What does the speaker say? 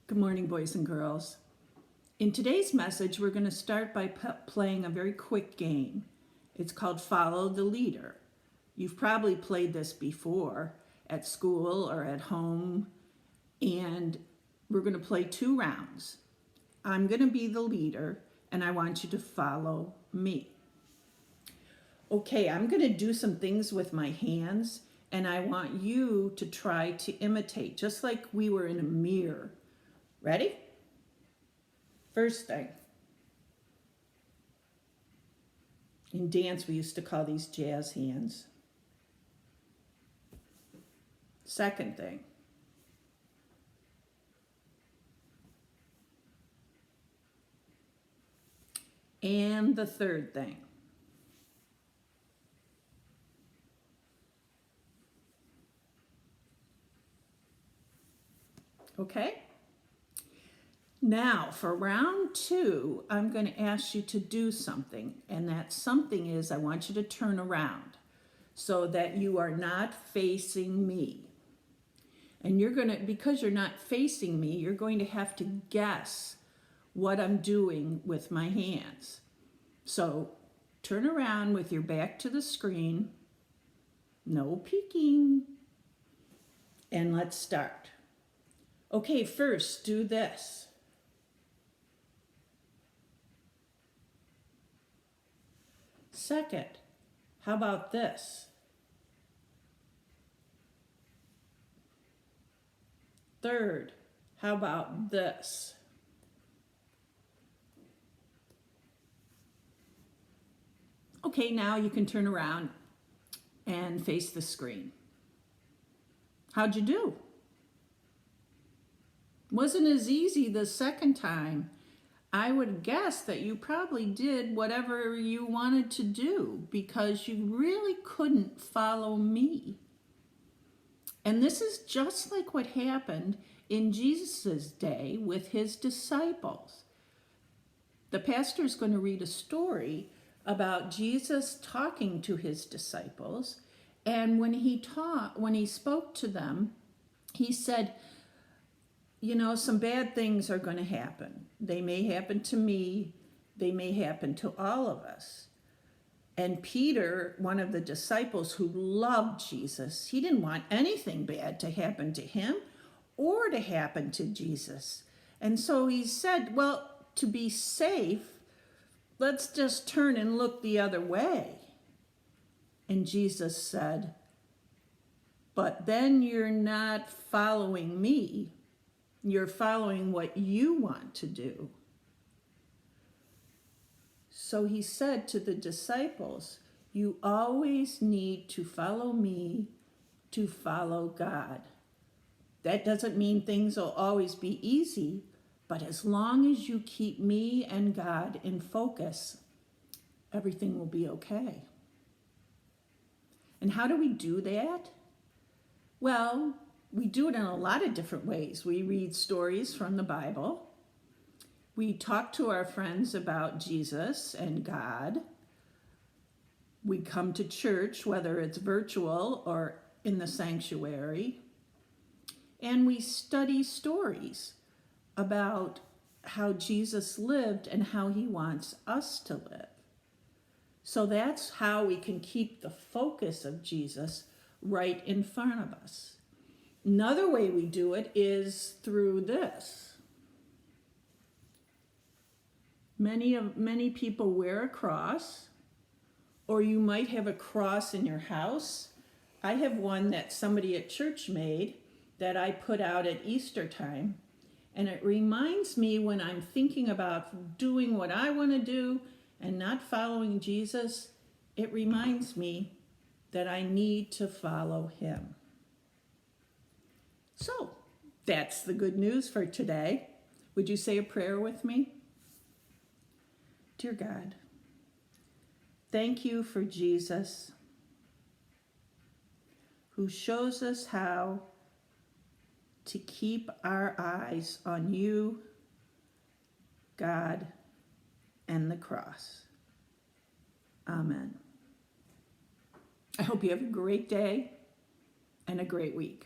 Good morning, boys and girls. In today's message, we're going to start by playing a very quick game. It's called Follow the Leader. You've probably played this before at school or at home, and we're going to play 2 rounds. I'm going to be the leader, and I want you to follow me. Okay, I'm going to do some things with my hands, and I want you to try to imitate, just like we were in a mirror. Ready? First thing. In dance, we used to call these jazz hands. Second thing. And the third thing. Okay? Now, for round 2, I'm going to ask you to do something. And that something is I want you to turn around so that you are not facing me. And you're going to, because you're not facing me, you're going to have to guess what I'm doing with my hands. So turn around with your back to the screen. No peeking. And let's start. Okay, first do this. Second, how about this? Third, how about this? Okay, now you can turn around and face the screen. How'd you do? Wasn't as easy the second time. I would guess that you probably did whatever you wanted to do because you really couldn't follow me. And this is just like what happened in Jesus' day with his disciples. The pastor is going to read a story about Jesus talking to his disciples, and when he spoke to them, he said, you know, some bad things are going to happen. They may happen to me. They may happen to all of us. And Peter, one of the disciples who loved Jesus, he didn't want anything bad to happen to him or to happen to Jesus. And so he said, well, to be safe, let's just turn and look the other way. And Jesus said, but then you're not following me. You're following what you want to do. So he said to the disciples, you always need to follow me to follow God. That doesn't mean things will always be easy, but as long as you keep me and God in focus, everything will be okay. And how do we do that? Well, we do it in a lot of different ways. We read stories from the Bible. We talk to our friends about Jesus and God. We come to church, whether it's virtual or in the sanctuary. And we study stories about how Jesus lived and how he wants us to live. So that's how we can keep the focus of Jesus right in front of us. Another way we do it is through this. Many people wear a cross, or you might have a cross in your house. I have one that somebody at church made that I put out at Easter time, and it reminds me when I'm thinking about doing what I want to do and not following Jesus, it reminds me that I need to follow him. So, that's the good news for today. Would you say a prayer with me? Dear God, thank you for Jesus, who shows us how to keep our eyes on you, God, and the cross. Amen. I hope you have a great day and a great week.